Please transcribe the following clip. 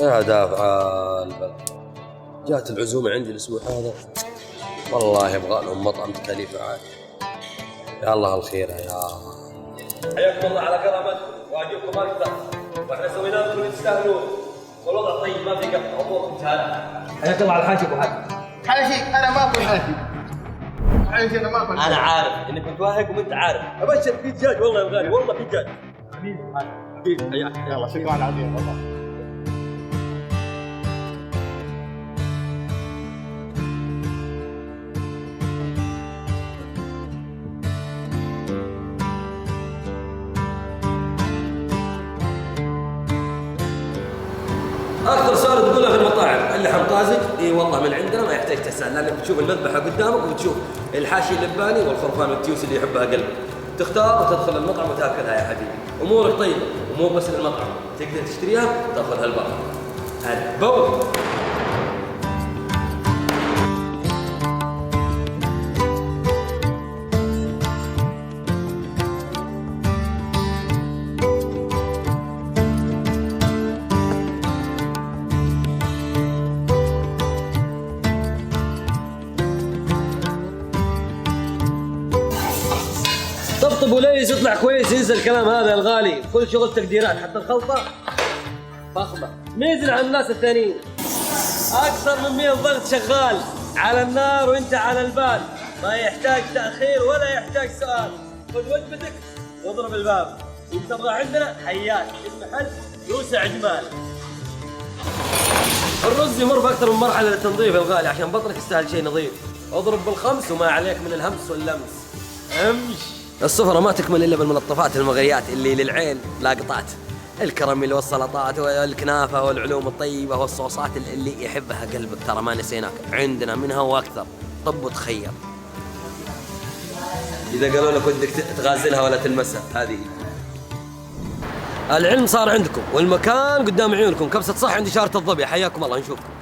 يا دافع البلد، جات العزومة عندي الأسبوع هذا، والله يبغى لهم مطعم تكاليفه عالية. يا الله الخير يا حياكم الله على كرامتكم، واجبكم أكثر، واحنا سوينا لكم اللي تستاهلون، والوضع طيب ما في قطع، أموركم سهلة. حياك الله على الحاشي أبو حاتم. حاشي أنا ما أكل حاشي. حاشي أنا ما أكل. أنا عارف إنك متوهق وأنت عارف. أبشر في دجاج والله يا غالي، والله في دجاج. حبيبي حبيبي حياك. يلا شكرا على العافية والله. اكثر سؤال تقولها في المطاعم اللحم طازج؟ اي والله من عندنا ما يحتاج تسال، لانك بتشوف المذبحه قدامك وبتشوف الحاشي اللباني والخرفان والتيوس اللي يحبها قلبك، تختار وتدخل المطعم وتاكلها يا حبيبي، امورك طيبه ومو بس للمطعم، تقدر تشتريها وتاخذها البر. هلا بابا. طبطب وليس يطلع كويس، ينسى الكلام هذا يا الغالي، كل شغل تقديرات، حتى الخلطة فخمة، ميزن عن الناس الثانيين. أكثر من 100 ضغط شغال على النار وأنت على البال، ما يحتاج تأخير ولا يحتاج سؤال، خذ وجبتك واضرب الباب، إن تبغى عندنا حياك، المحل يوسع جمال. الرز يمر بأكثر من مرحلة للتنظيف يا الغالي، عشان بطنك يستاهل شيء نظيف، اضرب بالخمس وما عليك من الهمس واللمس. امش. السفرة ما تكمل إلا بالملطفات المغريات اللي للعين لاقطات، الكراميل والسلطات والكنافة والعلوم الطيبة والصوصات اللي يحبها قلبك، ترى ما نسيناك، عندنا منها وأكثر، طب وتخير. إذا قالوا لك ودك تغازلها ولا تلمسها، هذه العلم صار عندكم والمكان قدام عيونكم، كبسة صح عند إشارة الظبي، حياكم الله، نشوفكم.